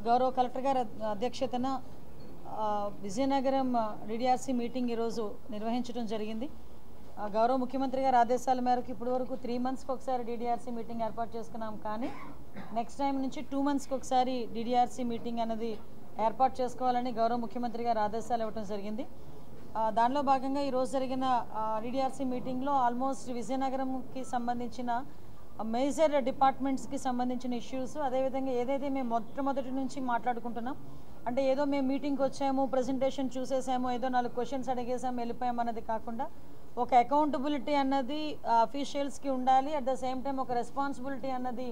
గౌరవ కలెక్టర్ గారి అధ్యక్షతన విజయనగరం డిడిఆర్సీ మీటింగ్ ఈరోజు నిర్వహించడం జరిగింది. గౌరవ ముఖ్యమంత్రి గారి ఆదేశాల మేరకు ఇప్పటివరకు 3 monthsకి ఒకసారి డిడిఆర్సీ మీటింగ్ ఏర్పాటు చేసుకున్నాం. కానీ నెక్స్ట్ టైం నుంచి 2 monthsకి ఒకసారి డిడిఆర్సీ మీటింగ్ అనేది ఏర్పాటు చేసుకోవాలని గౌరవ ముఖ్యమంత్రి గారు ఆదేశాలు ఇవ్వడం జరిగింది. దానిలో భాగంగా ఈరోజు జరిగిన డిడిఆర్సీ మీటింగ్లో ఆల్మోస్ట్ విజయనగరంకి సంబంధించిన మేజర్ డిపార్ట్మెంట్స్కి సంబంధించిన ఇష్యూస్, అదేవిధంగా ఏదైతే మేము మొట్టమొదటి నుంచి మాట్లాడుకుంటున్నాం అంటే ఏదో మేము మీటింగ్కి వచ్చాము, ప్రజెంటేషన్ చూసేసాము, ఏదో 4 క్వశ్చన్స్ అడిగేసాము, వెళ్ళిపోయాము అన్నది కాకుండా ఒక అకౌంటబిలిటీ అన్నది అఫీషియల్స్కి ఉండాలి, అట్ ద సేమ్ టైం ఒక రెస్పాన్సిబిలిటీ అన్నది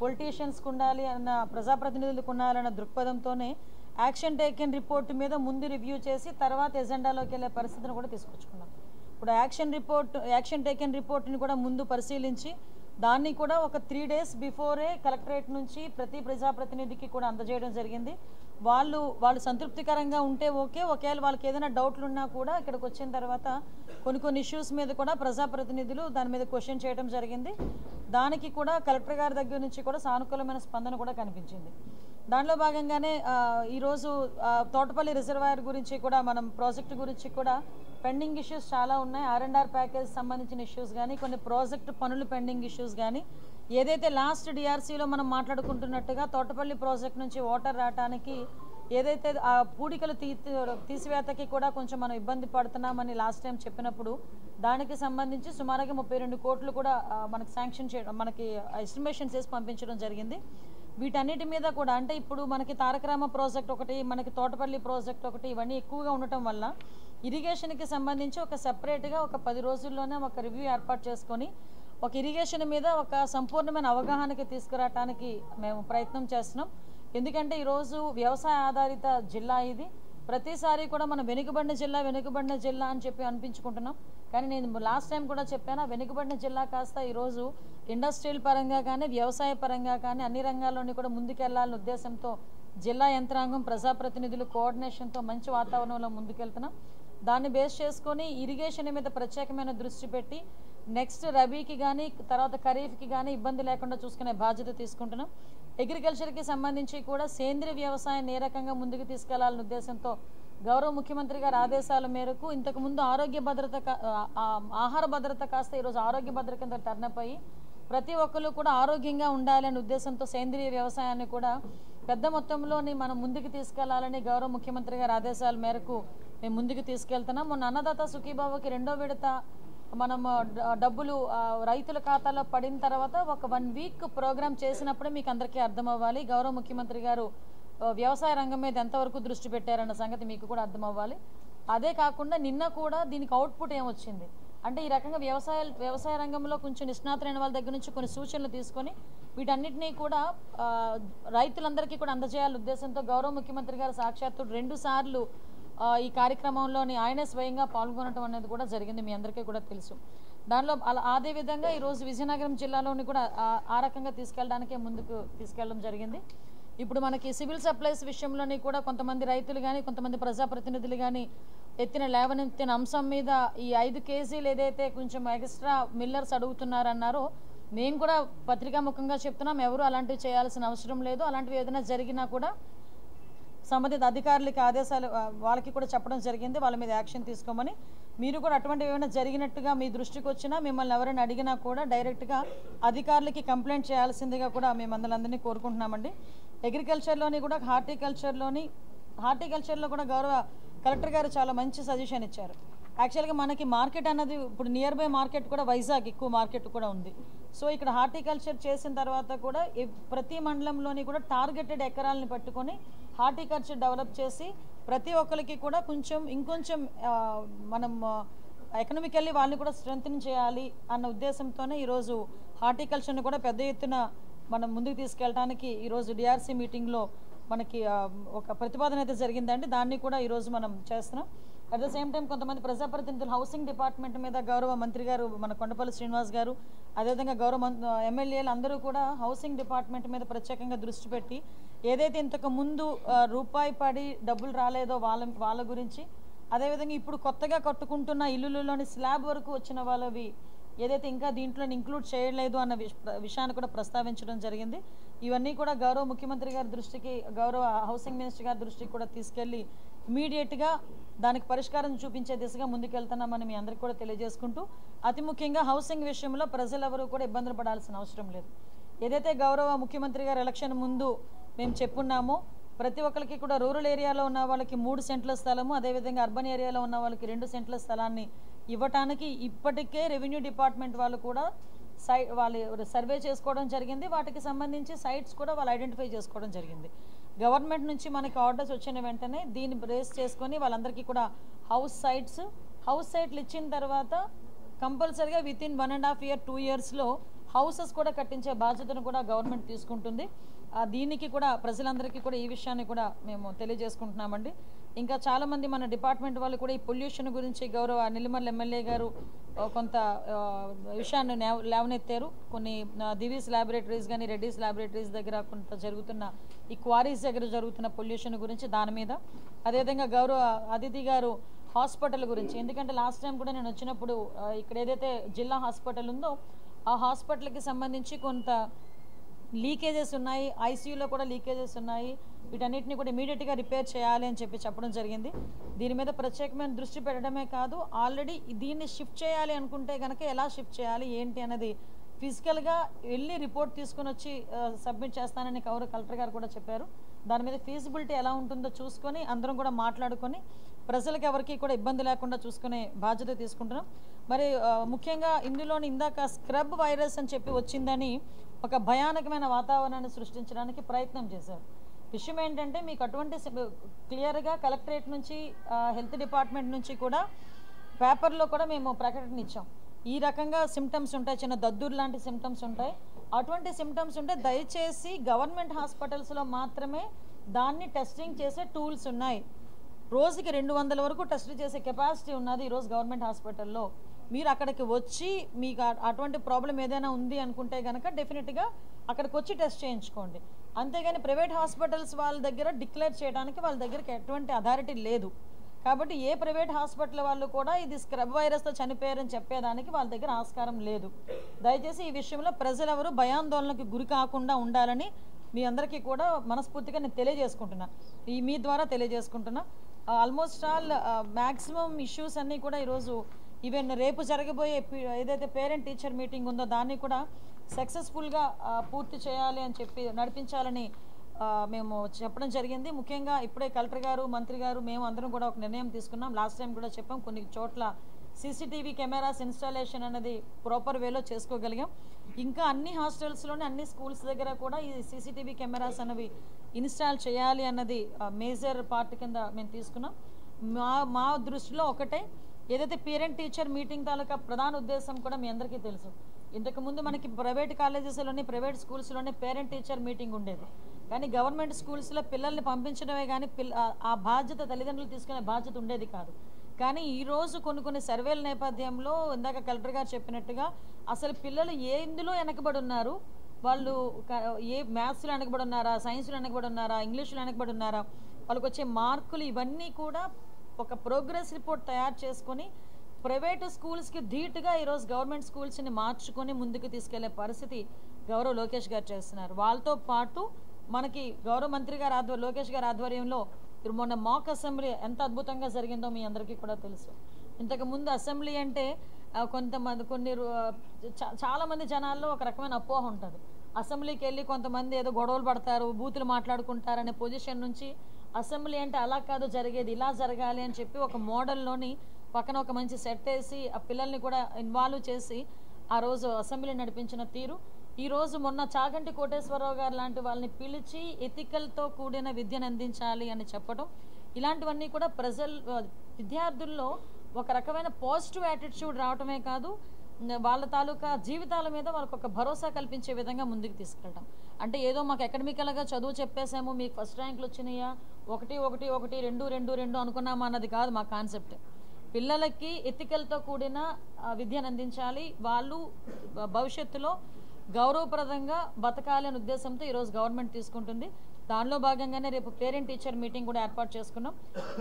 పొలిటీషియన్స్కి ఉండాలి అన్న, ప్రజాప్రతినిధులకు ఉండాలన్న దృక్పథంతోనే యాక్షన్ టేకెన్ రిపోర్ట్ మీద ముందు రివ్యూ చేసి తర్వాత ఎజెండాలోకి వెళ్ళే పరిస్థితిని కూడా తీసుకొచ్చుకున్నాం. ఇప్పుడు యాక్షన్ టేకెన్ రిపోర్ట్ని కూడా ముందు పరిశీలించి దాన్ని కూడా ఒక 3 days బిఫోరే కలెక్టరేట్ నుంచి ప్రతి ప్రజాప్రతినిధికి కూడా అందజేయడం జరిగింది. వాళ్ళు సంతృప్తికరంగా ఉంటే ఓకే, ఒకవేళ వాళ్ళకి ఏదైనా డౌట్లు ఉన్నా కూడా ఇక్కడికి వచ్చిన తర్వాత కొన్ని ఇష్యూస్ మీద కూడా ప్రజాప్రతినిధులు దాని మీద క్వశ్చన్ చేయడం జరిగింది. దానికి కూడా కలెక్టర్ గారి దగ్గర నుంచి కూడా సానుకూలమైన స్పందన కూడా కనిపించింది. దానిలో భాగంగానే ఈరోజు తోటపల్లి రిజర్వాయర్ గురించి కూడా మనం ప్రాజెక్టు గురించి కూడా పెండింగ్ ఇష్యూస్ చాలా ఉన్నాయి. R&R ప్యాకేజ్ సంబంధించిన ఇష్యూస్ కానీ, కొన్ని ప్రాజెక్టు పనులు పెండింగ్ ఇష్యూస్ కానీ, ఏదైతే లాస్ట్ డిఆర్సీలో మనం మాట్లాడుకుంటున్నట్టుగా తోటపల్లి ప్రాజెక్ట్ నుంచి వాటర్ రావడానికి ఏదైతే ఆ పూడికలు తీసివేతకి కూడా కొంచెం మనం ఇబ్బంది పడుతున్నామని లాస్ట్ టైం చెప్పినప్పుడు దానికి సంబంధించి సుమారుగా 32 కోట్లు కూడా మనకి శాంక్షన్ చేయడం, మనకి ఎస్టిమేషన్ చేసి పంపించడం జరిగింది. వీటన్నిటి మీద కూడా అంటే ఇప్పుడు మనకి తారకరామ ప్రాజెక్ట్ ఒకటి, మనకి తోటపల్లి ప్రాజెక్ట్ ఒకటి, ఇవన్నీ ఎక్కువగా ఉండటం వల్ల ఇరిగేషన్కి సంబంధించి ఒక సెపరేట్గా ఒక 10 రోజుల్లోనే ఒక రివ్యూ ఏర్పాటు చేసుకొని ఒక ఇరిగేషన్ మీద ఒక సంపూర్ణమైన అవగాహనకి తీసుకురావడానికి మేము ప్రయత్నం చేస్తున్నాం. ఎందుకంటే ఈరోజు వ్యవసాయ ఆధారిత జిల్లా ఇది. ప్రతిసారి కూడా మనం వెనుకబడిన జిల్లా అని చెప్పి అనిపించుకుంటున్నాం. కానీ నేను లాస్ట్ టైం కూడా చెప్పాను, వెనుకబడిన జిల్లా కాస్త ఈరోజు ఇండస్ట్రియల్ పరంగా కానీ, వ్యవసాయ పరంగా కానీ అన్ని రంగాల్లోని కూడా ముందుకెళ్లాలనే ఉద్దేశంతో జిల్లా యంత్రాంగం, ప్రజాప్రతినిధులు కోఆర్డినేషన్తో మంచి వాతావరణంలో ముందుకెళ్తున్నాం. దాన్ని బేస్ చేసుకొని ఇరిగేషన్ మీద ప్రత్యేకమైన దృష్టి పెట్టి నెక్స్ట్ రబీకి కానీ తర్వాత ఖరీఫ్కి కానీ ఇబ్బంది లేకుండా చూసుకునే బాధ్యత తీసుకుంటున్నాం. అగ్రికల్చర్కి సంబంధించి కూడా సేంద్రీయ వ్యవసాయాన్ని ఏ రకంగా ముందుకు తీసుకెళ్లాలనే ఉద్దేశంతో గౌరవ ముఖ్యమంత్రి గారి ఆదేశాల మేరకు ఇంతకుముందు ఆహార భద్రత కాస్త ఈరోజు ఆరోగ్య భద్రత కింద టర్నప్ అయ్యి ప్రతి ఒక్కరు కూడా ఆరోగ్యంగా ఉండాలనే ఉద్దేశంతో సేంద్రీయ వ్యవసాయాన్ని కూడా పెద్ద మొత్తంలోని మనం ముందుకు తీసుకెళ్లాలని గౌరవ ముఖ్యమంత్రి గారి ఆదేశాల మేరకు మేము ముందుకు తీసుకెళ్తున్నాం. మొన్న అన్నదాత సుఖీభావకి 2వ విడత మనం డబ్బులు రైతుల ఖాతాలో పడిన తర్వాత ఒక 1 week ప్రోగ్రామ్ చేసినప్పుడే మీకు అందరికీ అర్థం అవ్వాలి గౌరవ ముఖ్యమంత్రి గారు వ్యవసాయ రంగం మీద ఎంతవరకు దృష్టి పెట్టారన్న సంగతి మీకు కూడా అర్థం అవ్వాలి. అదే కాకుండా నిన్న కూడా దీనికి అవుట్పుట్ ఏమొచ్చింది అంటే ఈ రకంగా వ్యవసాయ రంగంలో కొంచెం నిష్ణాతులైన వాళ్ళ దగ్గర నుంచి కొన్ని సూచనలు తీసుకొని వీటన్నిటినీ కూడా రైతులందరికీ కూడా అందజేయాలనే ఉద్దేశంతో గౌరవ ముఖ్యమంత్రి గారు సాక్షాత్తు 2 సార్లు ఈ కార్యక్రమంలోని ఆయనే స్వయంగా పాల్గొనడం అనేది కూడా జరిగింది, మీ అందరికీ కూడా తెలుసు. దానిలో అదే విధంగా ఈరోజు విజయనగరం జిల్లాలోని కూడా ఆ రకంగా తీసుకెళ్ళడానికే ముందుకు తీసుకెళ్ళడం జరిగింది. ఇప్పుడు మనకి సివిల్ సప్లైస్ విషయంలోని కూడా కొంతమంది రైతులు కానీ కొంతమంది ప్రజాప్రతినిధులు కానీ లేవనెత్తిన అంశం మీద ఈ 5 kgs ఏదైతే కొంచెం ఎక్స్ట్రా మిల్లర్స్ అడుగుతున్నారన్నారో నేను కూడా పత్రికాముఖంగా చెప్తున్నాం, ఎవరు అలాంటివి చేయాల్సిన అవసరం లేదు. అలాంటివి ఏదైనా జరిగినా కూడా సంబంధిత అధికారులకి ఆదేశాలు వాళ్ళకి కూడా చెప్పడం జరిగింది, వాళ్ళ మీద యాక్షన్ తీసుకోమని. మీరు కూడా అటువంటివి ఏమైనా జరిగినట్టుగా మీ దృష్టికి వచ్చినా మిమ్మల్ని ఎవరైనా అడిగినా కూడా డైరెక్ట్గా అధికారులకి కంప్లైంట్ చేయాల్సిందిగా కూడా మేము అందరినీ కోరుకుంటున్నామండి. అగ్రికల్చర్లోని కూడా హార్టికల్చర్లో కూడా గౌరవ కలెక్టర్ గారు చాలా మంచి సజెషన్ ఇచ్చారు. యాక్చువల్గా మనకి మార్కెట్ అన్నది ఇప్పుడు నియర్ బై మార్కెట్ కూడా వైజాగ్ ఎక్కువ మార్కెట్ కూడా ఉంది. సో ఇక్కడ హార్టికల్చర్ చేసిన తర్వాత కూడా ప్రతి మండలంలోని కూడా టార్గెటెడ్ ఎకరాలని పట్టుకొని హార్టికల్చర్ డెవలప్ చేసి ప్రతి ఒక్కరికి కూడా ఇంకొంచెం మనం ఎకనామికల్లీ వాళ్ళని కూడా స్ట్రెంథెన్ చేయాలి అన్న ఉద్దేశంతోనే ఈరోజు హార్టికల్చర్ని కూడా పెద్ద ఎత్తున మనం ముందుకు తీసుకెళ్ళడానికి ఈరోజు డిఆర్సీ మీటింగ్లో మనకి ఒక ప్రతిపాదన అయితే జరిగిందండి. దాన్ని కూడా ఈరోజు మనం చేస్తున్నాం. అట్ ద సేమ్ టైం కొంతమంది ప్రజాప్రతినిధులు హౌసింగ్ డిపార్ట్మెంట్ మీద గౌరవ మంత్రి గారు మన కొండపల్లి శ్రీనివాస్ గారు, అదేవిధంగా గౌరవ ఎమ్మెల్యేలు అందరూ కూడా హౌసింగ్ డిపార్ట్మెంట్ మీద ప్రత్యేకంగా దృష్టి పెట్టి ఏదైతే ఇంతకు ముందు రూపాయి పడి డబ్బులు రాలేదో వాళ్ళ గురించి, అదేవిధంగా ఇప్పుడు కొత్తగా కట్టుకుంటున్న ఇల్లులలోని స్లాబ్ వరకు వచ్చిన వాళ్ళవి ఏదైతే ఇంకా దీంట్లో ఇంక్లూడ్ చేయలేదు అన్న విషయాన్ని కూడా ప్రస్తావించడం జరిగింది. ఇవన్నీ కూడా గౌరవ ముఖ్యమంత్రి గారి దృష్టికి, గౌరవ హౌసింగ్ మినిస్టర్ గారి దృష్టికి కూడా తీసుకెళ్లి ఇమీడియట్గా దానికి పరిష్కారం చూపించే దిశగా ముందుకెళ్తున్నామని మీ అందరికీ కూడా తెలియజేసుకుంటూ, అతి ముఖ్యంగా హౌసింగ్ విషయంలో ప్రజలెవరూ కూడా ఇబ్బందులు పడాల్సిన అవసరం లేదు. ఏదైతే గౌరవ ముఖ్యమంత్రి గారు ఎలక్షన్ ముందు మేము చెప్పున్నామో ప్రతి ఒక్కరికి కూడా రూరల్ ఏరియాలో ఉన్న వాళ్ళకి 3 సెంట్ల స్థలము, అదేవిధంగా అర్బన్ ఏరియాలో ఉన్న వాళ్ళకి 2 సెంట్ల స్థలాన్ని ఇవ్వటానికి ఇప్పటికే రెవెన్యూ డిపార్ట్మెంట్ వాళ్ళు కూడా వాళ్ళు సర్వే చేసుకోవడం జరిగింది. వాటికి సంబంధించి సైట్స్ కూడా వాళ్ళు ఐడెంటిఫై చేసుకోవడం జరిగింది. గవర్నమెంట్ నుంచి మనకి ఆర్డర్స్ వచ్చిన వెంటనే దీన్ని బేస్ చేసుకొని వాళ్ళందరికీ కూడా హౌస్ సైట్లు ఇచ్చిన తర్వాత కంపల్సరీగా వితిన్ 1.5 year 2 yearsలో హౌసెస్ కూడా కట్టించే బాధ్యతను కూడా గవర్నమెంట్ తీసుకుంటుంది. దీనికి కూడా ప్రజలందరికీ కూడా ఈ విషయాన్ని కూడా మేము తెలియజేసుకుంటున్నామండి. ఇంకా చాలామంది మన డిపార్ట్మెంట్ వాళ్ళు కూడా ఈ పొల్యూషన్ గురించి గౌరవ నెల్లిమర్ల ఎమ్మెల్యే గారు కొంత విషయాన్ని లేవనెత్తారు. కొన్ని దివీస్ ల్యాబొరేటరీస్ కానీ రెడ్డీస్ ల్యాబొరేటరీస్ దగ్గర కొంత జరుగుతున్న ఈ క్వారీస్ దగ్గర జరుగుతున్న పొల్యూషన్ గురించి దాని మీద, అదేవిధంగా గౌరవ అతిథి గారు హాస్పిటల్ గురించి, ఎందుకంటే లాస్ట్ టైం కూడా నేను వచ్చినప్పుడు ఇక్కడ ఏదైతే జిల్లా హాస్పిటల్ ఉందో ఆ హాస్పిటల్కి సంబంధించి కొంత లీకేజెస్ ఉన్నాయి, ఐసీయూలో కూడా లీకేజెస్ ఉన్నాయి. వీటన్నిటిని కూడా ఇమీడియట్గా రిపేర్ చేయాలి అని చెప్పడం జరిగింది. దీని మీద ప్రత్యేకమైన దృష్టి పెట్టడమే కాదు, ఆల్రెడీ దీన్ని షిఫ్ట్ చేయాలి అనుకుంటే కనుక ఎలా షిఫ్ట్ చేయాలి ఏంటి అన్నది ఫిజికల్గా వెళ్ళి రిపోర్ట్ తీసుకుని వచ్చి సబ్మిట్ చేస్తానని కలెక్టర్ గారు కూడా చెప్పారు. దాని మీద ఫీజిబిలిటీ ఎలా ఉంటుందో చూసుకొని అందరం కూడా మాట్లాడుకొని ప్రజలకు ఎవరికి కూడా ఇబ్బంది లేకుండా చూసుకునే బాధ్యత తీసుకుంటున్నాం. మరి ముఖ్యంగా ఇందులోని ఇందాక స్క్రబ్ వైరస్ అని చెప్పి వచ్చిందని ఒక భయానకమైన వాతావరణాన్ని సృష్టించడానికి ప్రయత్నం చేశారు. విషయం ఏంటంటే మీకు అటువంటి క్లియర్గా కలెక్టరేట్ నుంచి హెల్త్ డిపార్ట్మెంట్ నుంచి కూడా పేపర్లో కూడా మేము ప్రకటన ఇచ్చాం. ఈ రకంగా సిమ్టమ్స్ ఉంటాయి, చిన్న దద్దురు లాంటి సిమ్టమ్స్ ఉంటాయి. అటువంటి సిమ్టమ్స్ ఉంటే దయచేసి గవర్నమెంట్ హాస్పిటల్స్లో మాత్రమే దాన్ని టెస్టింగ్ చేసే టూల్స్ ఉన్నాయి. రోజుకి 200 వరకు టెస్ట్ చేసే కెపాసిటీ ఉన్నది ఈరోజు గవర్నమెంట్ హాస్పిటల్లో. మీరు అక్కడికి వచ్చి మీకు అటువంటి ప్రాబ్లం ఏదైనా ఉంది అనుకుంటే కనుక డెఫినెట్గా అక్కడికి వచ్చి టెస్ట్ చేయించుకోండి. అంతేగాని ప్రైవేట్ హాస్పిటల్స్ వాళ్ళ దగ్గర డిక్లేర్ చేయడానికి వాళ్ళ దగ్గరికి ఎటువంటి అథారిటీ లేదు. కాబట్టి ఏ ప్రైవేట్ హాస్పిటల్ వాళ్ళు కూడా ఇది స్క్రబ్ వైరస్తో చనిపోయారని చెప్పేదానికి వాళ్ళ దగ్గర ఆస్కారం లేదు. దయచేసి ఈ విషయంలో ప్రజలెవరూ భయాందోళనకు గురి కాకుండా ఉండాలని మీ అందరికీ కూడా మనస్ఫూర్తిగా నేను తెలియజేసుకుంటున్నా, మీ ద్వారా తెలియజేసుకుంటున్నా. ఆల్మోస్ట్ ఆల్ మ్యాక్సిమం ఇష్యూస్ అన్నీ కూడా ఈరోజు ఈవెన్ రేపు జరగబోయే ఏదైతే పేరెంట్ టీచర్ మీటింగ్ ఉందో దాన్ని కూడా సక్సెస్ఫుల్గా పూర్తి చేయాలి అని చెప్పి నడిపించాలని మేము చెప్పడం జరిగింది. ముఖ్యంగా ఇప్పుడే కలెక్టర్ గారు, మంత్రి గారు, మేము అందరం కూడా ఒక నిర్ణయం తీసుకున్నాం. లాస్ట్ టైం కూడా చెప్పాం, కొన్ని చోట్ల సీసీటీవీ కెమెరాస్ ఇన్స్టాలేషన్ అనేది ప్రాపర్ వేలో చేసుకోగలిగాం. ఇంకా అన్ని హాస్టల్స్లోని అన్ని స్కూల్స్ దగ్గర కూడా ఈ సీసీటీవీ కెమెరాస్ అనేవి ఇన్స్టాల్ చేయాలి అన్నది మేజర్ పార్ట్ కింద మేము తీసుకున్నాం. మా దృష్టిలో ఒకటే, ఏదైతే పేరెంట్ టీచర్ మీటింగ్ తాలూకా ప్రధాన ఉద్దేశం కూడా మీ అందరికీ తెలుసు. ఇంతకుముందు మనకి ప్రైవేట్ కాలేజెస్లోని ప్రైవేట్ స్కూల్స్లోనే పేరెంట్ టీచర్ మీటింగ్ ఉండేది. కానీ గవర్నమెంట్ స్కూల్స్లో పిల్లల్ని పంపించడమే కానీ ఆ బాధ్యత తల్లిదండ్రులు తీసుకునే బాధ్యత ఉండేది కాదు. కానీ ఈరోజు కొన్ని సర్వేల నేపథ్యంలో ఇందాక కలెక్టర్ గారు చెప్పినట్టుగా అసలు పిల్లలు ఇందులో వెనకబడి ఉన్నారు, వాళ్ళు ఏ మ్యాథ్స్లో వెనకబడి ఉన్నారా, సైన్స్లో వెనకబడి ఉన్నారా, ఇంగ్లీష్లో వెనకబడి ఉన్నారా, వాళ్ళకి వచ్చే మార్కులు ఇవన్నీ కూడా ఒక ప్రోగ్రెస్ రిపోర్ట్ తయారు చేసుకొని ప్రైవేటు స్కూల్స్కి ధీటుగా ఈరోజు గవర్నమెంట్ స్కూల్స్ని మార్చుకొని ముందుకు తీసుకెళ్లే పరిస్థితి గౌరవ లోకేష్ గారు చేస్తున్నారు. వాళ్ళతో పాటు మనకి గౌరవ మంత్రి గారు లోకేష్ గారి ఆధ్వర్యంలో మొన్న మాక్ అసెంబ్లీ ఎంత అద్భుతంగా జరిగిందో మీ అందరికీ కూడా తెలుసు. ఇంతకుముందు అసెంబ్లీ అంటే చాలామంది జనాల్లో ఒక రకమైన అపోహ ఉంటుంది. అసెంబ్లీకి వెళ్ళి కొంతమంది ఏదో గొడవలు పడతారు, బూతులు మాట్లాడుకుంటారనే పొజిషన్ నుంచి అసెంబ్లీ అంటే అలా కాదు జరిగేది, ఇలా జరగాలి అని చెప్పి ఒక మోడల్లోని పక్కన ఒక మంచి సెట్ వేసి ఆ పిల్లల్ని కూడా ఇన్వాల్వ్ చేసి ఆ రోజు అసెంబ్లీ నడిపించిన తీరు, ఈరోజు మొన్న చాగంటి కోటేశ్వరరావు గారు లాంటి వాళ్ళని పిలిచి ఎథికల్తో కూడిన విద్యను అందించాలి అని చెప్పడం, ఇలాంటివన్నీ కూడా విద్యార్థుల్లో ఒక రకమైన పాజిటివ్ యాటిట్యూడ్ రావటమే కాదు, వాళ్ళ తాలూకా జీవితాల మీద వాళ్ళకు ఒక భరోసా కల్పించే విధంగా ముందుకు తీసుకెళ్ళడం. అంటే ఏదో మాకు అకాడమికల్గా చదువు చెప్పేసాము, మీకు ఫస్ట్ ర్యాంకులు వచ్చినాయా, 1 1 1 2 2 2 అనుకున్నామా అన్నది కాదు మా కాన్సెప్ట్. పిల్లలకి ఎథికల్తో కూడిన విద్యను అందించాలి, వాళ్ళు భవిష్యత్తులో గౌరవప్రదంగా బతకాలి అనే ఉద్దేశంతో ఈరోజు గవర్నమెంట్ తీసుకుంటుంది. దానిలో భాగంగానే రేపు పేరెంట్ టీచర్ మీటింగ్ కూడా ఏర్పాటు చేసుకున్నాం.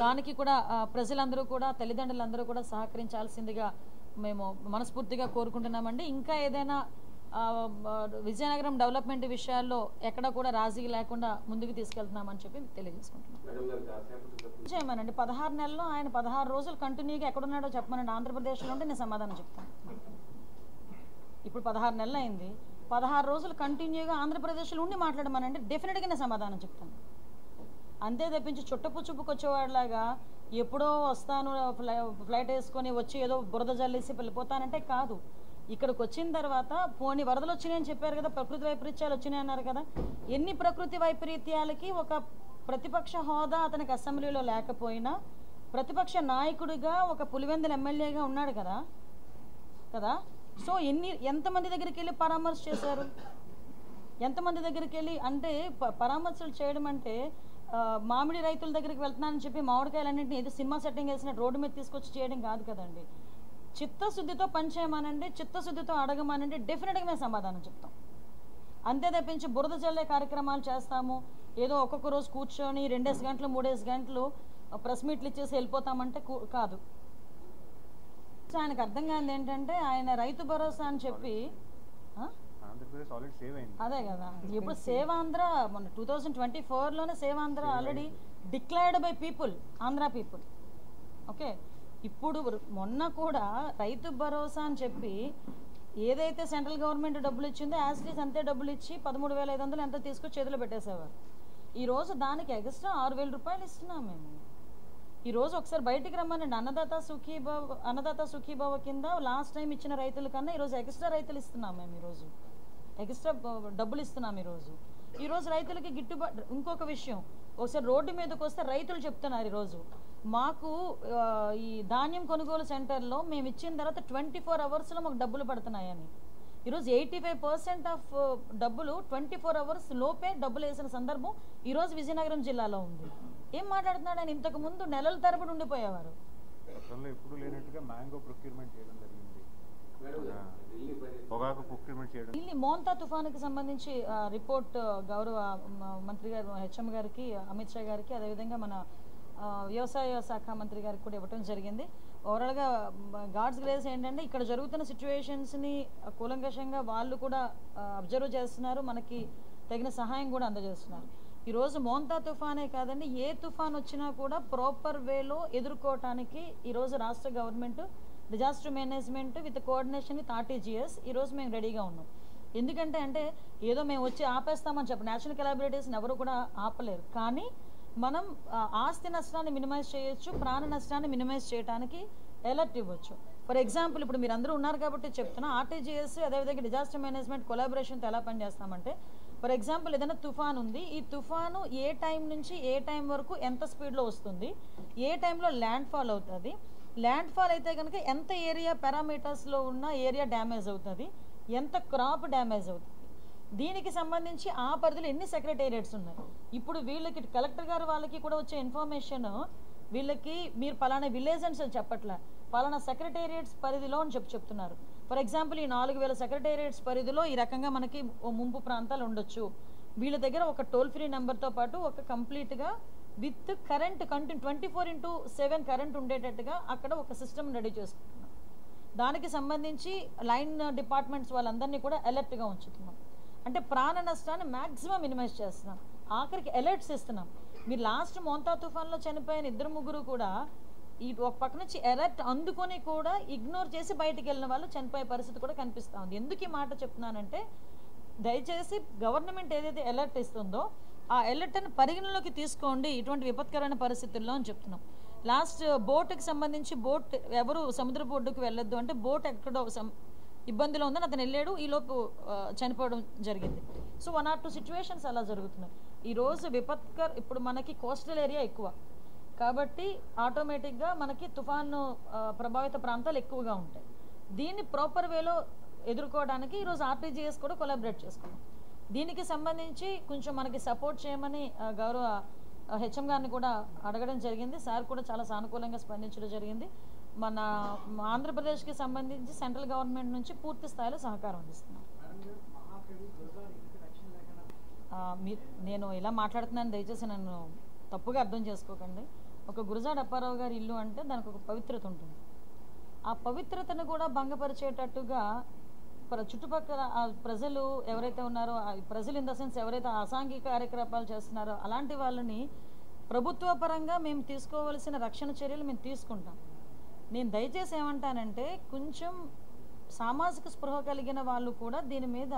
దానికి కూడా ప్రజలందరూ కూడా, తల్లిదండ్రులందరూ కూడా సహకరించాల్సిందిగా మేము మనస్ఫూర్తిగా కోరుకుంటున్నామండి. ఇంకా ఏదైనా విజయనగరం డెవలప్మెంట్ విషయాల్లో ఎక్కడ కూడా రాజీ లేకుండా ముందుకు తీసుకెళ్తున్నామని చెప్పి తెలియజేసుకుంటున్నాం. చేయమనండి, 16 నెలల్లో ఆయన 16 రోజులు కంటిన్యూగా ఎక్కడున్నాడో చెప్పమనండి. ఆంధ్రప్రదేశ్లో ఉంటే నేను సమాధానం చెప్తాను. ఇప్పుడు 16 నెలలు అయింది, 16 రోజులు కంటిన్యూగా ఆంధ్రప్రదేశ్లో ఉండి మాట్లాడమనండి, డెఫినెట్గా నేను సమాధానం చెప్తాను. అంతే తప్పించి చుట్టపుచ్చుపుకు వచ్చేవాడిలాగా ఎప్పుడో వస్తాను ఫ్లైట్ వేసుకొని వచ్చి ఏదో బురద జల్లేసి వెళ్ళిపోతానంటే కాదు. ఇక్కడికి వచ్చిన తర్వాత పోనీ వరదలు వచ్చినాయని చెప్పారు కదా, ప్రకృతి వైపరీత్యాలు వచ్చినాయి అన్నారు కదా. ఎన్ని ప్రకృతి వైపరీత్యాలకి ఒక ప్రతిపక్ష హోదా అతనికి అసెంబ్లీలో లేకపోయినా ప్రతిపక్ష నాయకుడిగా ఒక పులివెందుల ఎమ్మెల్యేగా ఉన్నాడు కదా. సో ఎంతమంది దగ్గరికి వెళ్ళి పరామర్శ చేశారు, ఎంతమంది దగ్గరికి వెళ్ళి, అంటే పరామర్శలు చేయడం అంటే మామిడి రైతుల దగ్గరికి వెళ్తున్నానని చెప్పి మామిడికాయలన్నింటినీ ఏదో సినిమా సెట్టింగ్ వేసిన రోడ్డు మీద తీసుకొచ్చి చేయడం కాదు కదండి. చిత్తశుద్ధితో పనిచేయమనండి, చిత్తశుద్ధితో అడగమనండి, డెఫినెట్గా మేము సమాధానం చెప్తాం. అంతే తప్పించి బురద చల్లే కార్యక్రమాలు చేస్తాము, ఏదో ఒక్కొక్క రోజు కూర్చొని 2 గంటలు 3 గంటలు ప్రెస్ మీట్లు ఇచ్చేసి వెళ్ళిపోతామంటే కాదు. ఆయనకు అర్థం కాదు ఏంటంటే ఆయన రైతు భరోసా అని చెప్పి అదే కదా. ఇప్పుడు సేవాంధ్ర మొన్న 2024లోనే సేవాంధ్ర already declared by people, Andhra people. Okay, ఇప్పుడు మొన్న కూడా రైతు భరోసా అని చెప్పి ఏదైతే సెంట్రల్ గవర్నమెంట్ డబ్బులు ఇచ్చిందో యాజ్ ఇట్ ఈజ్ అంతే డబ్బులు ఇచ్చి 13,500 ఎంత తీసుకొచ్చి చేతిలో పెట్టేసేవారు. ఈరోజు దానికి ఎక్స్ట్రా 6,000 రూపాయలు ఇస్తున్నాం మేము. ఈరోజు ఒకసారి బయటికి రమ్మనండి, అన్నదాత సుఖీభావ కింద లాస్ట్ టైం ఇచ్చిన రైతుల కన్నా ఈరోజు ఎక్స్ట్రా రైతులు ఇస్తున్నాం మేము. ఈరోజు ఎక్స్ట్రా డబ్బులు ఇస్తున్నాం. ఈరోజు రైతులకి గిట్టుబాటు. ఇంకొక విషయం, ఒకసారి రోడ్డు మీదకి వస్తే రైతులు చెప్తున్నారు ఈరోజు మాకు ఈ ధాన్యం కొనుగోలు సెంటర్లో మేము ఇచ్చిన తర్వాత 24 అవర్స్లో మాకు డబ్బులు పడుతున్నాయని. ఈరోజు 85% ఆఫ్ డబ్బులు 24 అవర్స్ లోపే డబ్బులు వేసిన సందర్భం ఈరోజు విజయనగరం జిల్లాలో ఉంది. ఏం మాట్లాడుతున్నాడు ఆయన? ఇంతకు ముందు నెలల తరబడి ఉండిపోయేవారు. ఢిల్లీ మోంతా తుఫానుకి సంబంధించి రిపోర్ట్ గౌరవ మంత్రి గారు హెచ్ఎం గారికి, అమిత్ షా గారికి, అదేవిధంగా మన వ్యవసాయ శాఖ మంత్రి గారికి కూడా ఇవ్వటం జరిగింది. ఓవరాల్గా గాడ్స్ గ్రేస్ ఏంటంటే ఇక్కడ జరుగుతున్న సిచ్యువేషన్స్ని కూలంకషంగా వాళ్ళు కూడా అబ్జర్వ్ చేస్తున్నారు, మనకి తగిన సహాయం కూడా అందజేస్తున్నారు. ఈరోజు మోంతా తుఫానే కాదండి, ఏ తుఫాన్ వచ్చినా కూడా ప్రాపర్ వేలో ఎదుర్కోవటానికి ఈరోజు రాష్ట్ర government disaster management with coordination with RTGS ఈరోజు మేము రెడీగా ఉన్నాం. ఎందుకంటే ఏదో మేము వచ్చి ఆపేస్తామని చెప్పి నేషనల్ కెలాబిలిటీస్ని ఎవరు కూడా ఆపలేరు. కానీ మనం ఆస్తి నష్టాన్ని మినిమైజ్ చేయొచ్చు, ప్రాణ నష్టాన్ని మినిమైజ్ చేయడానికి అలర్ట్ ఇవ్వచ్చు. ఫర్ ఎగ్జాంపుల్ ఇప్పుడు మీరు అందరూ ఉన్నారు కాబట్టి చెప్తున్నా, ఆర్టీజీఎస్ అదేవిధంగా డిజాస్టర్ మేనేజ్మెంట్ కొలాబరేషన్తో ఎలా పనిచేస్తామంటే, ఫర్ ఎగ్జాంపుల్ ఏదైనా తుఫాన్ ఉంది, ఈ తుఫాను ఏ టైం నుంచి ఏ టైం వరకు ఎంత స్పీడ్లో వస్తుంది, ఏ టైంలో ల్యాండ్ ఫాల్ అవుతుంది, ల్యాండ్ ఫాల్ అయితే కనుక ఎంత ఏరియా పారామీటర్స్లో ఉన్న ఏరియా డ్యామేజ్ అవుతుంది, ఎంత క్రాప్ డ్యామేజ్ అవుతుంది, దీనికి సంబంధించి ఆ పరిధిలో ఎన్ని సెక్రటేరియట్స్ ఉన్నాయి. ఇప్పుడు వీళ్ళకి కలెక్టర్ గారు వాళ్ళకి కూడా వచ్చే ఇన్ఫర్మేషన్ వీళ్ళకి మీరు పలానా విలేజ్ అని చెప్పట్లే, పలానా సెక్రటేరియట్స్ పరిధిలో అని చెప్తున్నారు. ఫర్ ఎగ్జాంపుల్ ఈ 4,000 సెక్రటేరియట్స్ పరిధిలో ఈ రకంగా మనకి ముంపు ప్రాంతాలు ఉండొచ్చు. వీళ్ళ దగ్గర ఒక టోల్ ఫ్రీ నెంబర్తో పాటు ఒక కంప్లీట్గా విత్ కరెంట్ 24/7 కరెంట్ ఉండేటట్టుగా అక్కడ ఒక సిస్టమ్ రెడీ చేసుకుంటున్నాం. దానికి సంబంధించి లైన్ డిపార్ట్మెంట్స్ వాళ్ళందరినీ కూడా అలర్ట్గా ఉంచుతున్నాం. అంటే ప్రాణ నష్టాన్ని మ్యాక్సిమం మినిమైజ్ చేస్తున్నాం, ఆఖరికి అలర్ట్స్ ఇస్తున్నాం. మీరు లాస్ట్ మోంతా తుఫాన్లో చనిపోయిన 2-3 కూడా ఈ ఒక పక్క నుంచి అలర్ట్ అందుకొని కూడా ఇగ్నోర్ చేసి బయటికి వెళ్ళిన వాళ్ళు చనిపోయే పరిస్థితి కూడా కనిపిస్తూ ఉంది. ఎందుకు ఈ మాట చెప్తున్నానంటే, దయచేసి గవర్నమెంట్ ఏదైతే అలర్ట్ ఇస్తుందో ఆ అలర్ట్ని పరిగణలోకి తీసుకోండి ఇటువంటి విపత్కరమైన పరిస్థితుల్లో అని చెప్తున్నాం. లాస్ట్ బోట్కి సంబంధించి బోట్ ఎవరు సముద్ర బోర్డుకు వెళ్ళొద్దు అంటే బోట్ ఎక్కడో ఇబ్బందిలో ఉందని అతను వెళ్ళాడు, ఈలోపు చనిపోవడం జరిగింది. సో 1 or 2 సిచ్యువేషన్స్ అలా జరుగుతున్నాయి. ఈరోజు ఇప్పుడు మనకి కోస్టల్ ఏరియా ఎక్కువ కాబట్టి ఆటోమేటిక్గా మనకి తుఫాను ప్రభావిత ప్రాంతాలు ఎక్కువగా ఉంటాయి. దీన్ని ప్రాపర్ వేలో ఎదుర్కోవడానికి ఈరోజు ఆర్టీజీఎస్ కూడా కొలాబరేట్ చేసుకున్నాం. దీనికి సంబంధించి కొంచెం మనకి సపోర్ట్ చేయమని గౌరవ హెచ్ఎం గారిని కూడా అడగడం జరిగింది. సార్ కూడా చాలా సానుకూలంగా స్పందించడం జరిగింది. మన ఆంధ్రప్రదేశ్కి సంబంధించి సెంట్రల్ గవర్నమెంట్ నుంచి పూర్తి స్థాయిలో సహకారం అందిస్తున్నాం. నేను ఇలా మాట్లాడుతున్నాను, దయచేసి నన్ను తప్పుగా అర్థం చేసుకోకండి. ఒక గురజాడ అప్పారావు గారి ఇల్లు అంటే దానికి ఒక పవిత్రత ఉంటుంది. ఆ పవిత్రతను కూడా భంగపరిచేటట్టుగా చుట్టుపక్కల ప్రజలు ఎవరైతే ఉన్నారో, ప్రజలు ఇన్ ద సెన్స్ ఎవరైతే అసాంఘిక కార్యకలాపాలు చేస్తున్నారో అలాంటి వాళ్ళని ప్రభుత్వ పరంగా మేము తీసుకోవాల్సిన రక్షణ చర్యలు మేము తీసుకుంటాం. నేను దయచేసి ఏమంటానంటే కొంచెం సామాజిక స్పృహ కలిగిన వాళ్ళు కూడా దీని మీద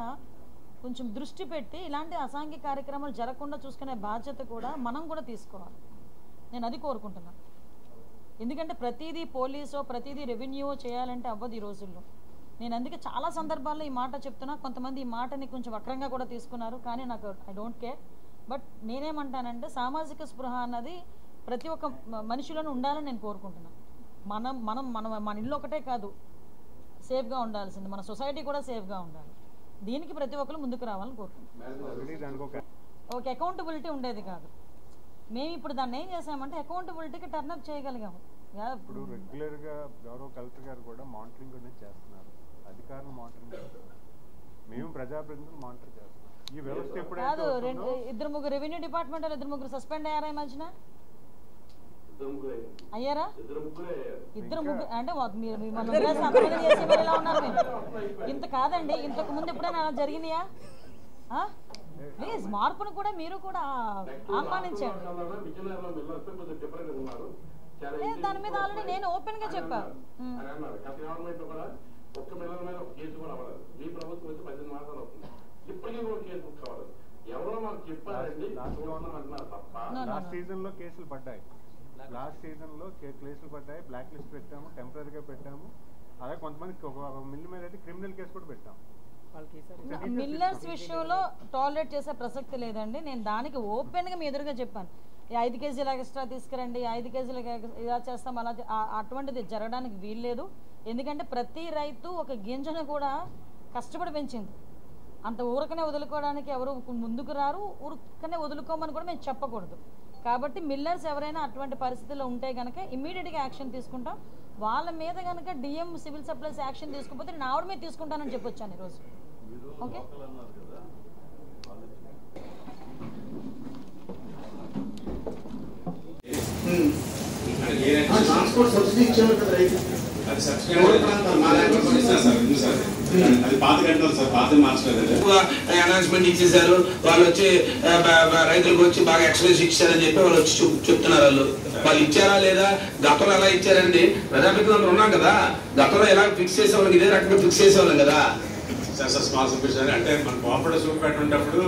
కొంచెం దృష్టి పెట్టి ఇలాంటి అసాంఘిక కార్యక్రమాలు జరగకుండా చూసుకునే బాధ్యత కూడా మనం కూడా తీసుకోవాలి. నేను అది కోరుకుంటున్నాను. ఎందుకంటే ప్రతిదీ పోలీసో ప్రతిదీ రెవెన్యూ చేయాలంటే అవ్వదు ఈ రోజుల్లో. నేను అందుకే చాలా సందర్భాల్లో ఈ మాట చెప్తున్నా. కొంతమంది ఈ మాటని కొంచెం వక్రంగా కూడా తీసుకున్నారు, కానీ నాకు ఐ డోంట్ కేర్. బట్ నేనేమంటానంటే సామాజిక స్పృహ అన్నది ప్రతి ఒక్క మనిషిలోనూ ఉండాలని నేను కోరుకుంటున్నాను. మన ఇల్లు ఒకటే కాదు సేఫ్గా ఉండాల్సింది, మన సొసైటీ కూడా సేఫ్గా ఉండాలి. దీనికి ప్రతి ఒక్కరు ముందుకు రావాలని కోరుకుంటున్నాను. ఒక అకౌంటబిలిటీ ఉండేది కాదు. మేము ఇప్పుడు దాన్ని ఏం చేసామంటే అకౌంటబిలిటీకి టర్న్అప్ చేయగలిగాము. ఇప్పుడు రెగ్యులర్గా గౌరవ కలెక్టర్ గారు కూడా మానిటరింగ్ అనేది చేస్తున్నారు, అధికారులు మానిటరింగ్ చేస్తున్నారు, మేము ప్రజాప్రతినిధులు మానిటర్ చేస్తున్నాం. ఈ వ్యవస్థ ఎప్పుడు కాదు, 2-3 రెవెన్యూ డిపార్ట్మెంట్ 2-3 సస్పెండ్ అయ్యారా ఈ మధ్యన? అయ్యారా? 2-3 అంటే ఉన్నారు మేము. ఇంత కాదండి, ఇంతకు ముందు ఎప్పుడైనా జరిగినాయా? ప్లీజ్ మార్పును కూడా మీరు కూడా ఆహ్వానించండి. దాని మీద ఆల్రెడీ నేను ఓపెన్ గా చెప్పాను. లాస్ట్ సీజన్ లో కేసులు పడ్డాయి, బ్లాక్ లిస్ట్ పెట్టాము, టెంపరీగా పెట్టాము. అలాగే కొంతమందికి ఒక మిల్లు మీద అయితే క్రిమినల్ కేసు కూడా పెట్టాము. మిల్లర్స్ విషయంలో టాలరేట్ చేసే ప్రసక్తి లేదండి. నేను దానికి ఓపెన్ గా మీ ఎదురుగా చెప్పాను. 5 కేజీల ఎక్స్ట్రా తీసుకురండి, 5 కేజీల ఇలా చేస్తాం, అలా అటువంటిది జరగడానికి వీల్లేదు. ఎందుకంటే ప్రతి రైతు ఒక గింజను కూడా కష్టపడి పెంచింది. అంత ఊరకనే వదులుకోవడానికి ఎవరు ముందుకు రారు, ఊరకనే వదులుకోమని కూడా మేము చెప్పకూడదు. కాబట్టి మిల్లర్స్ ఎవరైనా అటువంటి పరిస్థితుల్లో ఉంటే కనుక ఇమ్మీడియట్గా యాక్షన్ తీసుకుంటాం. వాళ్ళ మీద కనుక డిఎం సివిల్ సప్లైస్ యాక్షన్ తీసుకోకపోతే నేను ఆవిడ మీద తీసుకుంటానని చెప్పొచ్చాను ఈరోజు. ఓకే, ట్రాన్స్పోర్ట్ సబ్సిడీ ఇచ్చారు కదా రైతు, అది పాత కట్టారు సార్, పాత మార్చలేదు. అనౌన్స్మెంట్ ఇచ్చేసారు, వాళ్ళు వచ్చి రైతులకు వచ్చి బాగా ఎక్స్ప్రెస్ ఇచ్చారని చెప్పి వాళ్ళు వచ్చి చెప్తున్నారు. వాళ్ళు ఇచ్చారా లేదా, గతంలో ఎలా ఇచ్చారండి? ప్రజాప్రతినిధులు ఉన్నాం కదా, గతంలో ఎలా ఫిక్స్ చేసేవాళ్ళం, ఇదే రకంగా ఫిక్స్ చేసేవాళ్ళం కదా. స్మాల్ సబ్సిడీ అంటే మన కోఆపరేటివ్ సూపర్ ఫ్యాక్టరీ ఉన్నప్పుడు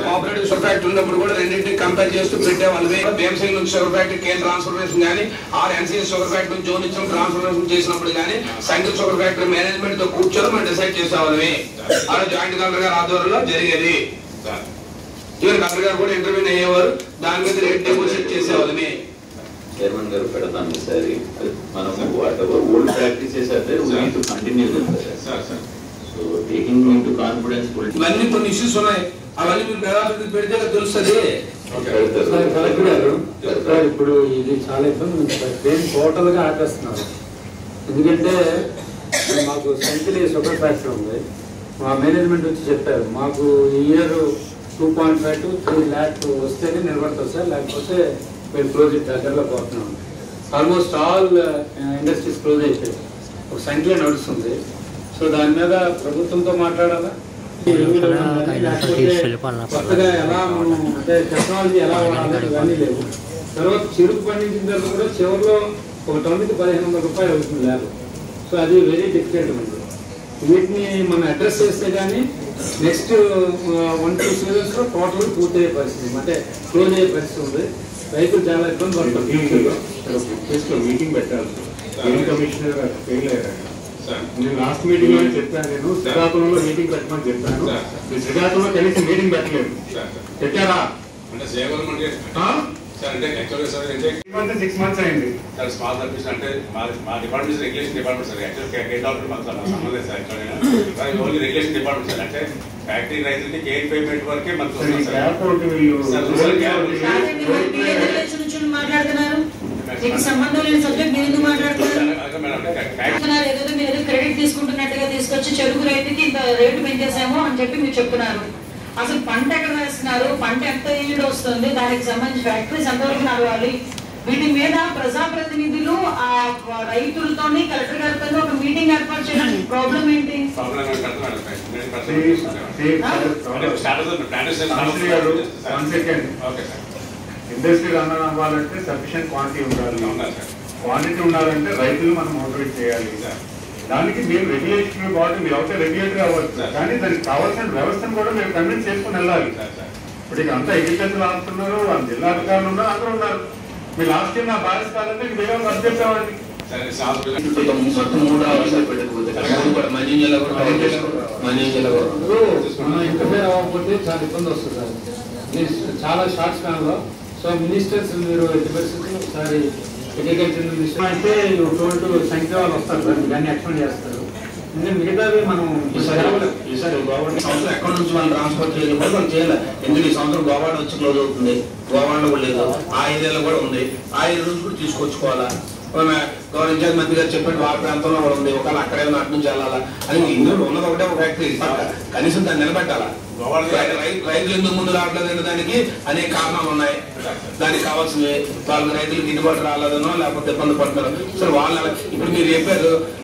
కోఆపరేటివ్ సూపర్ ఫ్యాక్టరీ ఉన్నప్పుడు కూడా రెండింటిని కంపేర్ చేస్తూ పెట్టేవాళ్ళమే. BMC నుంచి షుగర్ ఫ్యాక్టరీ కేంద్ర ట్రాన్స్ఫర్మేషన్ కానీ, NCS షుగర్ ఫ్యాక్టరీ జోన్ ఇచ్చిన ట్రాన్స్ఫర్మేషన్ చేసినప్పుడు కానీ సెంట్రల్ షుగర్ ఫ్యాక్టరీ మేనేజ్మెంట్ తో కూర్చొని మనం డిసైడ్ చేసేవాళ్ళమే. అలా జాయింట్ కలెక్టర్ గారి ఆధ్వర్యంలో జరిగేది. ఈవెన్ కలెక్టర్ గారు కూడా ఇంటర్వ్యూ అయ్యేవారు, దాని మీద రేట్ నెగోషియేట్ చేసేవాళ్ళమే. చైర్మన్ గారు పెడతాను ఈసారి. మనము వాట్ ఎవర్ ఓల్డ్ ప్రాక్టీసెస్ అయితే we to continue so taking into confidence. ఇవన్నీ కొన్ని ఇష్యూస్ ఉన్నాయి, అవన్నీ మీరు ప్రజాప్రతినిధులు పెడితే తెలుస్తుంది. ఇప్పుడు ఇది చాలా ఇబ్బంది ఉంది సార్, ట్రైన్ టోటల్ గా ఆపేస్తున్నారు. ఎందుకంటే మాకు సెంట్రల్ షుగర్ ఫ్యాక్టరీ ఉంది, మా మేనేజ్మెంట్ వచ్చి చెప్పారు మాకు ఈ ఇయర్ 2.5 to 3 lakh వస్తేనే నిలబడతాం సార్, లేకపోతే మేము క్లోజ్ దగ్గరలో పోతున్నాం. ఆల్మోస్ట్ ఆల్ ఇండస్ట్రీస్ క్లోజ్ అయిపోయాయి, ఒక సంఖ్య నడుస్తుంది. సో దాని మీద ప్రభుత్వంతో మాట్లాడాలా, కొత్తగా ఎలా అంటే టెక్నాలజీ ఎలా వాడాలి ఇవన్నీ లేవు. తర్వాత చెరుకు పండించిన తర్వాత కూడా చివరిలో ఒక టన్నుకి 1500 రూపాయలు అవుతుంది లేదు. సో అది వెరీ డిఫికల్ట్ ఉంది. వీటిని మనం అడ్రస్ చేస్తే కానీ నెక్స్ట్ 1-2 సీజన్స్ లో టోటల్ పూర్తయ్యే పరిస్థితి, అంటే క్లోజ్ అయ్యే పరిస్థితి ఉంది. రైతులు చాలా ఇబ్బంది పడుతుంది. మీటింగ్ పెట్టాలి, కమిషనర్ ఫెయిల్ అయ్యారు. నేను లాస్ట్ మీటింగ్ లో చెప్పాను, నేను శ్రీకాకుళంలో మీటింగ్ పెట్టమని చెప్పాను. శ్రీకాకుళంలో కనీసం మీటింగ్ పెట్టలేదు, పెట్టారా? అంటే అంటే యాక్చువల్గా సార్ అంటే 6 months అయింది సార్ స్మాల్ సర్వీస్ అంటే మా department regulation department sir actual care doctor మాకు సంబంధం లేదు సార్ యాక్చువల్గా ఓన్లీ రెగ్యులేషన్ డిపార్ట్మెంట్ సార్ అంటే ఫ్యాక్టరీ రైతులకి కేర్ పేమెంట్ వరకే మనకు మాట్లాడుతున్నారు మీకు సంబంధం లేని సబ్జెక్ట్ మీరు ఎందుకు మాట్లాడుతున్నారు? ఏదో మీరు క్రెడిట్ తీసుకుంటున్నట్టుగా తీసుకొచ్చి చెరుకు రైతుకి ఇంత రేటు పెంచేసాము అని చెప్పి మీరు చెప్తున్నారు. అసలు పంట ఎక్కడ వేస్తున్నారు, పంట ఎంత ఈల్డ్ వస్తుంది, దానికి సంబంధించి ఫ్యాక్టరీస్ ఎంతవరకు నడవాలి, వీటి మీద ప్రజాప్రతినిధులు ఆ రైతులతోని కలెక్టర్ గారితో ఒక మీటింగ్ ఏర్పాటు చేయడానికి ప్రాబ్లం ఏంటి? ఇండస్ట్రీ రన్ అవ్వాలంటే సఫిషియెంట్ క్వాంటిటీ ఉండాలి. క్వాంటిటీ ఉండాలంటే రైతులు మనం మోటివేట్ చేయాలి. దానికి మేము రెగ్యులేటరీ బాడీ మీరు అవుతే రెగ్యులేటరీ అవ్వచ్చు, కానీ దానికి కావాల్సిన వ్యవస్థను కూడా మేము కన్విన్స్ చేసుకుని వెళ్ళాలి. ఇప్పుడు ఇక అంతా అగ్రికల్చర్ ఆడుతున్నారు, జిల్లా అధికారులు ఉన్నారు, అందరూ ఉన్నారు. మీరు లాస్ట్ టైం నా బారిస్ కాదంటే వేరే వర్క్ చెప్పేవాడిని. మనం ఇంటర్ఫేర్ అవ్వకపోతే చాలా ఇబ్బంది వస్తుంది సార్. చాలా షార్ట్ స్పాన్ లో. సో మినిస్టర్స్ మీరు ఎట్టి పరిస్థితుల్లో ఒకసారి అగ్రికల్చర్ మినిస్టర్ అయితే టోల్డ్ సంఖ్య వాళ్ళు వస్తారు సార్, దాన్ని ఎక్స్ప్లెయిన్ చేస్తారు. మిగతావి మనం ఈసారి గోవాడ సంవత్సరం ఎక్కడి నుంచి మనం ట్రాన్స్పోర్ట్ చేయాలి కూడా మనం చేయాలి. ఎందుకంటే ఈ సంవత్సరం గోవాడ వచ్చి క్లోజ్ అవుతుంది, గోవాడలో కూడా లేదు, ఆ ఏరియాలో కూడా ఉంది. ఆ ఏరియా నుంచి కూడా తీసుకొచ్చుకోవాలా. గవర్నమెంట్ ఇన్ఛార్జ్ మంత్రి గారు చెప్పండి వాళ్ళ ప్రాంతంలో కూడా ఉంది, ఒకవేళ అక్కడే అటు నుంచి వెళ్ళాలా అని. ఇందులో ఉన్నది ఒకటే ఒక ఫ్యాక్టరీ, కనీసం దాన్ని నిలబెట్టాలా. రైతులు ఎందుకు ముందు రావట్లేదు దానికి అనేక కారణాలు ఉన్నాయి. దానికి కావాల్సినవి వాళ్ళకి రైతులకు గిట్టుబాటు రాలేదనో లేకపోతే ఇబ్బంది పడుతున్నారు. సరే వాళ్ళు ఇప్పుడు మీరు చెప్పారు